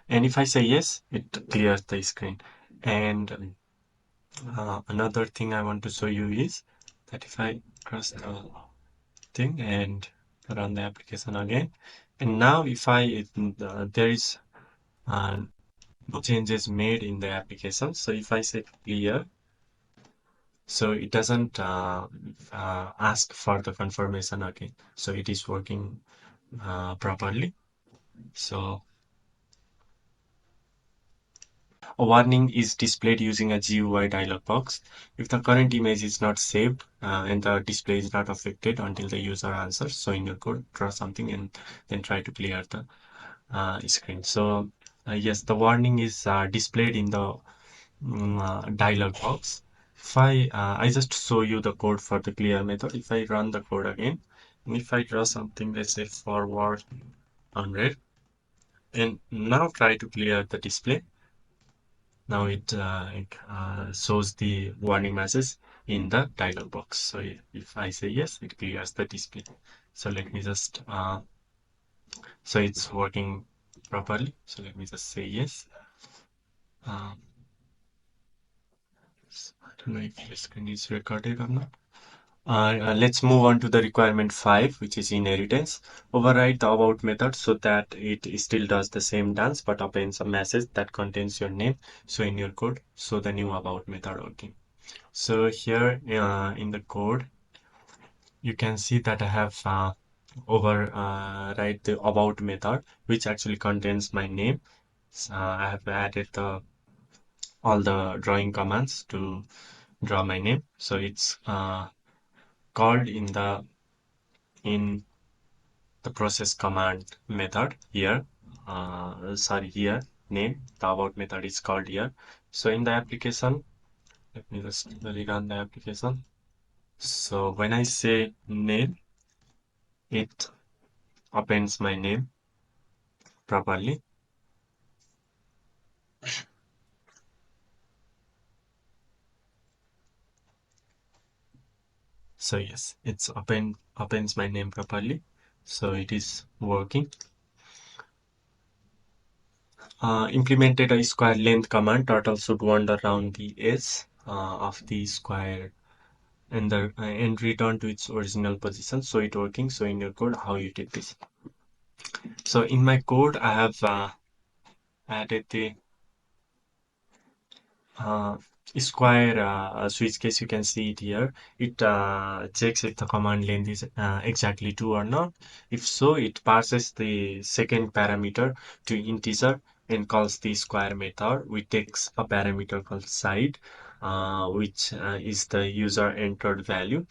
[SPEAKER 1] And if I say yes, it clears the screen. And another thing I want to show you is that if I press the thing and run the application again, and now if there is no changes made in the application. So if I say clear, so it doesn't ask for the confirmation again. So it is working properly. So a warning is displayed using a GUI dialog box. If the current image is not saved and the display is not affected until the user answers, so in your code, draw something and then try to clear the screen. So yes, the warning is displayed in the dialog box. If I just show you the code for the clear method. If I run the code again, and if I draw something, let's say forward 100, and now try to clear the display. Now it shows the warning message in the dialog box. So if I say yes, it clears the display. So let me just, so it's working properly. So let me just say yes. Um, I don't know if the screen is recorded or not. Let's move on to the requirement 5, which is inheritance. Override the about method so that it still does the same dance but appends a message that contains your name. So in your code, so the new about method working. So here in the code, you can see that I have override the about method, which actually contains my name. I have added all the drawing commands to draw my name. So it's called in the process command method here. Sorry, here name. The about method is called here. So in the application, let me just rerun the application. So when I say name, it appends my name properly. So yes, it's appends my name properly. So it is working. Implemented a square length command. Turtle should wander around the edge of the square and return to its original position. So it working. So in your code, how you did this? So in my code, I have added the uh, square switch case. You can see it here. It checks if the command length is exactly 2 or not. If so, it passes the second parameter to integer and calls the square method, which takes a parameter called side, which is the user entered value.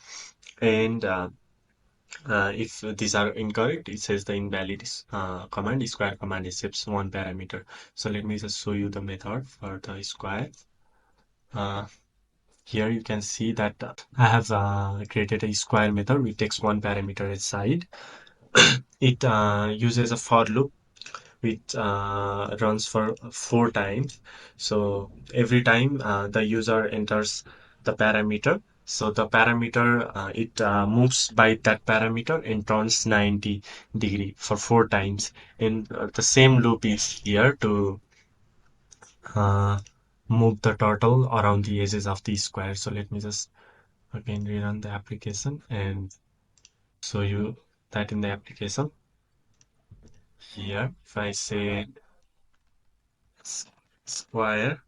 [SPEAKER 1] And if these are incorrect, it says the invalid command, square command accepts one parameter. So let me just show you the method for the square. Uh, Here you can see that I have created a square method which takes one parameter as side. It uses a for loop which runs for 4 times. So every time the user enters the parameter, so the parameter it moves by that parameter and turns 90 degree for 4 times. And the same loop is here to uh, move the turtle around the edges of the square. So let me just again rerun the application and show you that in the application. Here, if I say square,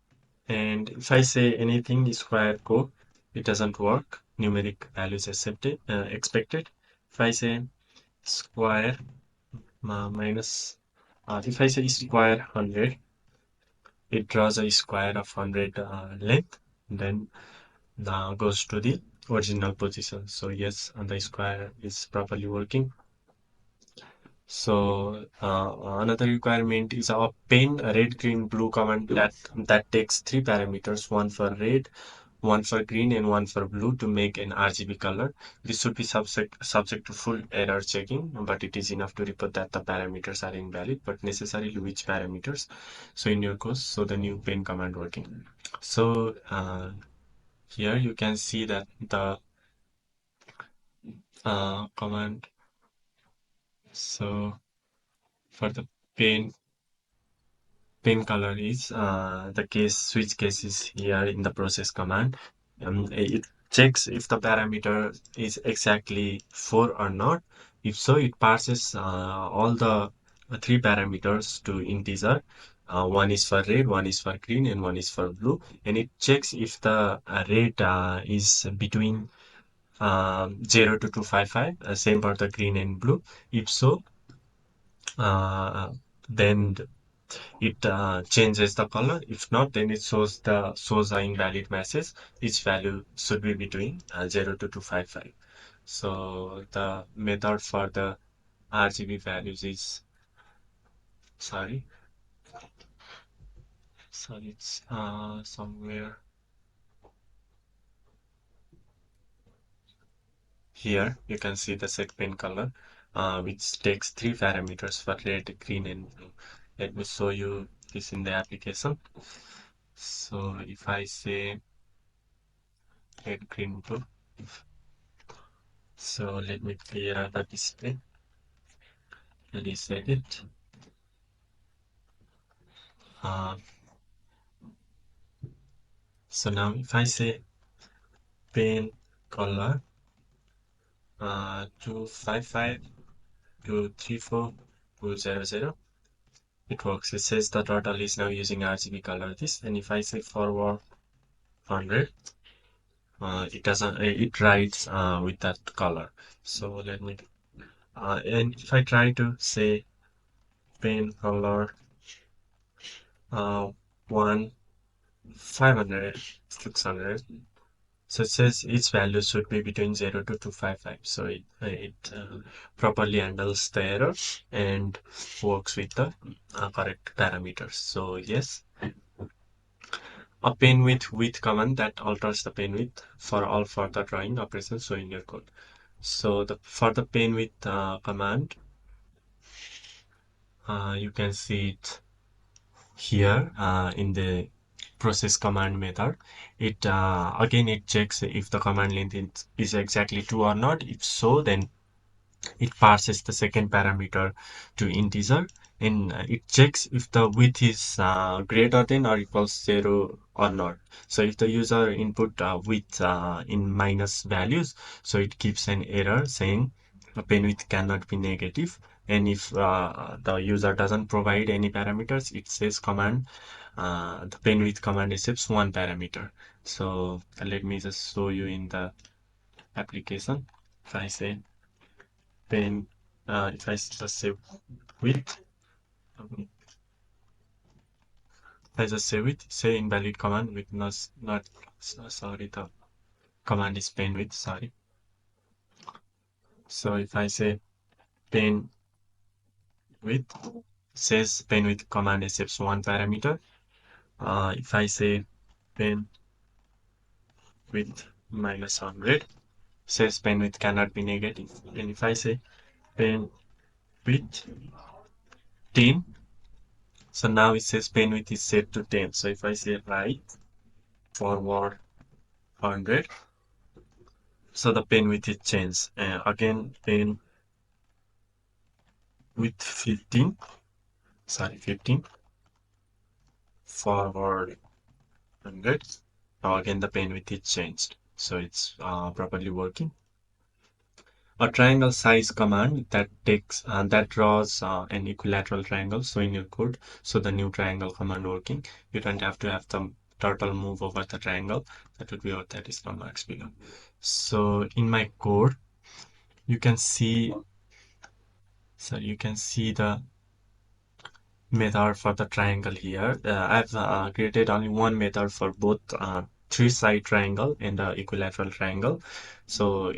[SPEAKER 1] and if I say anything square code, it doesn't work. Numeric values expected. If I say square minus, if I say square 100, it draws a square of 100 length, then goes to the original position. So yes, and the square is properly working. So another requirement is a pen red, green, blue command that takes three parameters, one for red, one for green, and one for blue to make an RGB color. This should be subject to full error checking, but it is enough to report that the parameters are invalid, but necessarily which parameters. So in your course, so the new pen command working. So here you can see that the command. So for the pen color is the case switch case is here in the process command. It checks if the parameter is exactly 4 or not. If so, it passes all the three parameters to integer. One is for red, one is for green, and one is for blue. And it checks if the red is between 0 to 255, same for the green and blue. If so, uh, then it changes the color. If not, then it shows the invalid message. Each value should be between 0 to 255. So the method for the RGB values is sorry, it's somewhere here. You can see the set pen color, which takes three parameters for red, green, and blue. Let me show you this in the application. So if I say red, green, blue. So let me clear the display, reset it. Uh, so now if I say pen color 255 234 200, it works. It says the turtle is now using RGB color this, and if I say forward 100, it doesn't. It writes with that color. So let me. And if I try to say pen color uh, 1 500 600. So it says each value should be between 0 to 255. So it properly handles the error and works with the correct parameters. So yes, a pen width command that alters the pen width for all further drawing operations so in your code. So for the pen width command, you can see it here in the process command method. It again it checks if the command length is exactly 2 or not. If so, then it passes the second parameter to integer, and it checks if the width is greater than or equals 0 or not. So if the user input width in minus values, so it gives an error saying the pen width cannot be negative. And if the user doesn't provide any parameters, it says command the pen width command accepts one parameter. So let me just show you in the application. If I say pen, if I just say width, if I just say width, say invalid command with not sorry, the command is pen width, sorry. So if I say pen width, says pen width command accepts one parameter. If I say pen width minus 100, says pen width cannot be negative. And if I say pen width 10, so now it says pen width is set to 10. So if I say right forward 100, so the pen width is changed. Again, pen width 15, sorry, 15 forward 100. Now again the pen width is changed, so it's properly working. A triangle size command that draws an equilateral triangle. So in your code, so the new triangle command working, you don't have to have the turtle move over the triangle. That would be what that is from marks below. So in my code, you can see, so you can see the method for the triangle here. I've created only one method for both three-side triangle and equilateral triangle. So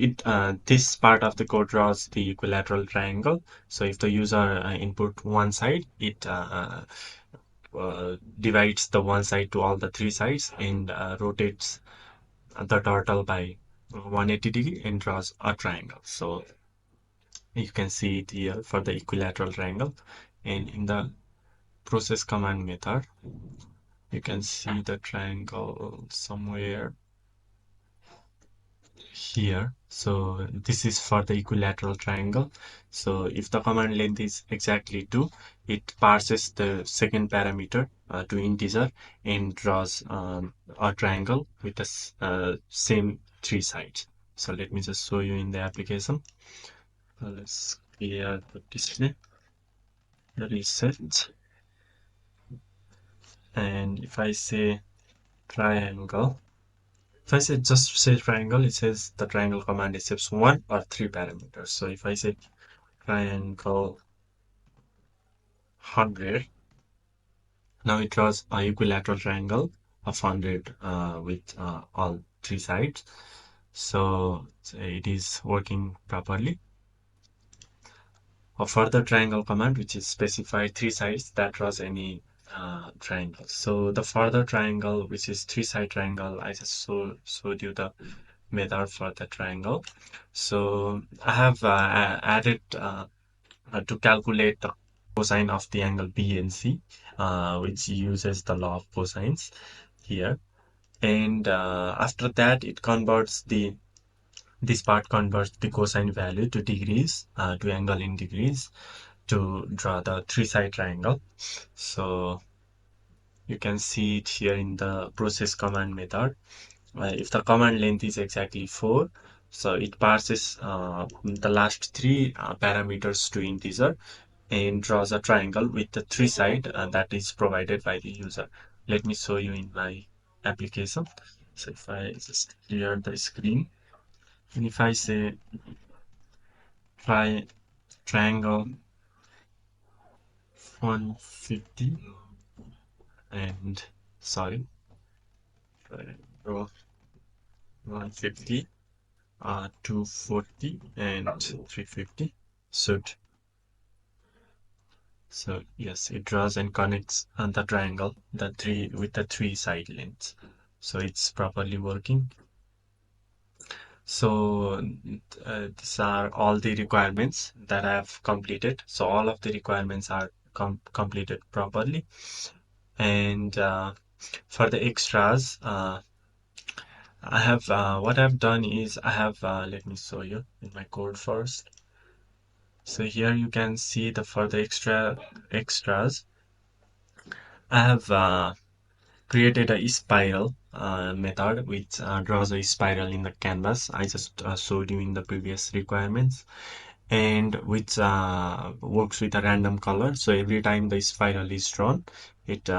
[SPEAKER 1] this part of the code draws the equilateral triangle. So if the user input one side, it divides the one side to all the three sides and rotates the turtle by 180 and draws a triangle. So you can see it here for the equilateral triangle, and in the process command method you can see the triangle somewhere here. So this is for the equilateral triangle. So if the command length is exactly 2, it parses the second parameter to integer and draws a triangle with the same three sides. So let me just show you in the application. Let's clear the display, the reset, and if I say triangle, if I say just say triangle, it says the triangle command accepts one or three parameters. So if I say triangle 100, now it draws a equilateral triangle of 100 with all three sides. So it is working properly. A further triangle command, which is specified three sides, that draws any triangle. So the further triangle, which is three-side triangle, I just showed you the method for the triangle. So I have added to calculate the cosine of the angle B and C, which uses the law of cosines here. And after that, it converts this part converts the cosine value to degrees, to angle in degrees, to draw the three-side triangle. So you can see it here in the process command method. If the command length is exactly 4, so it parses the last three parameters to integer and draws a triangle with the three side that is provided by the user. Let me show you in my application. So if I just clear the screen, and if I say try triangle 150 and sorry, triangle 150, 240 and 350 should. So yes, it draws and connects the triangle, the three with the three side lengths. So it's properly working. So these are all the requirements that I have completed. So all of the requirements are completed properly. And for the extras, I have what I've done is I have let me show you in my code first. So here you can see the further extras. I have created a spiral method which draws a spiral in the canvas. I just showed you in the previous requirements, and which works with a random color. So every time the spiral is drawn, it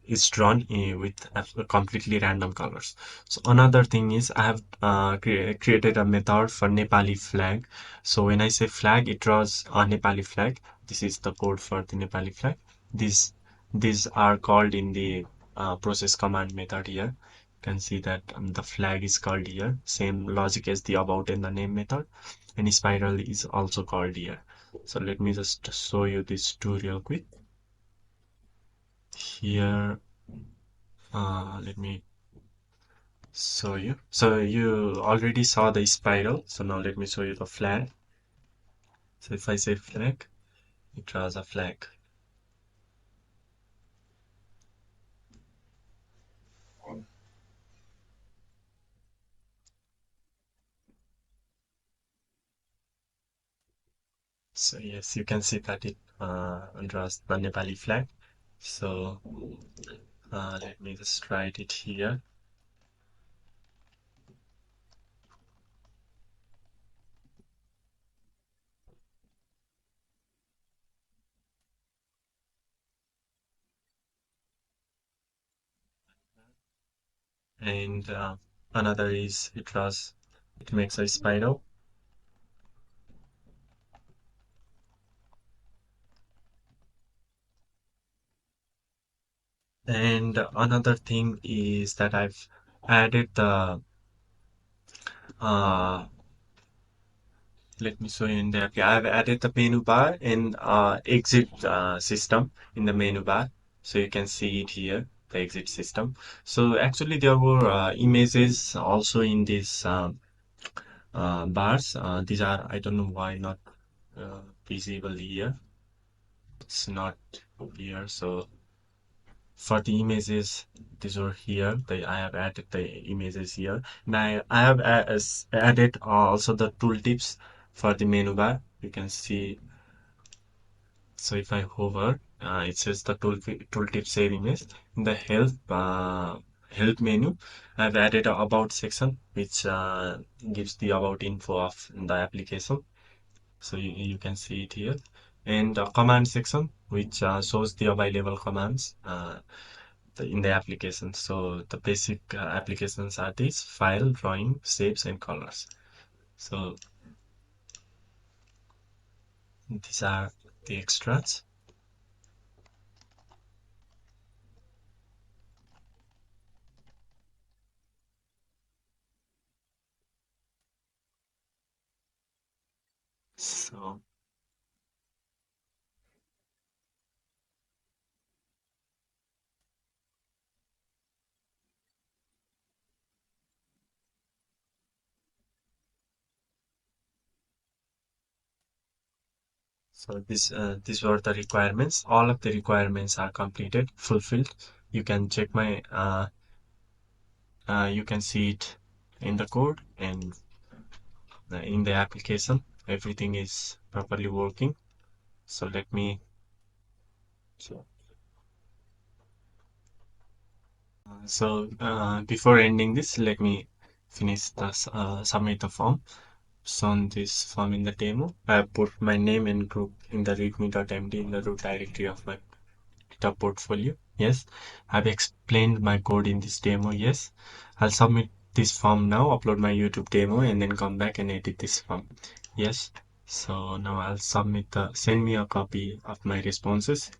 [SPEAKER 1] is drawn with completely random colors. So another thing is I have created a method for Nepali flag. So when I say flag, it draws a Nepali flag. This is the code for the Nepali flag. These are called in the process command method here. You can see that the flag is called here. Same logic as the about and the name method. And spiral is also called here. So let me just show you this two real quick. Here, let me show you. So you already saw the spiral. So now let me show you the flag. So if I say flag, it draws a flag. So yes, you can see that it draws the Nepali flag. So Let me just write it here. And another is it makes a spiral. And another thing is that I've added the uh, let me show you in there. Okay, I've added the menu bar and exit system in the menu bar. So you can see it here, the exit system. So actually there were images also in these bars. These are, I don't know why not visible here. It's not here. So for the images, these are here. I have added the images here. And I have added also the tooltips for the menu bar. You can see. So if I hover, it says the tooltip save image. In the help menu, I've added a about section which gives the about info of the application. So you can see it here. And a command section which shows the available commands in the application. So the basic applications are these: file, drawing, shapes, and colors. So these are the extras. So these were the requirements. All of the requirements are completed, fulfilled. You can check you can see it in the code and in the application. Everything is properly working. So let me. So, before ending this, let me finish the submit the form. So on this form in the demo, I have put my name and group in the readme.md in the root directory of my GitHub portfolio. Yes. I've explained my code in this demo. Yes. I'll submit this form now, upload my YouTube demo, and then come back and edit this form. Yes. So now I'll send me a copy of my responses.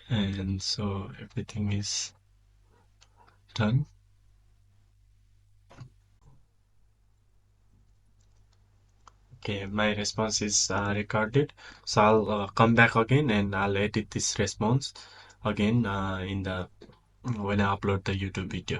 [SPEAKER 1] And so everything is done. Okay, my response is recorded. So I'll come back again and I'll edit this response again in the when I upload the YouTube video.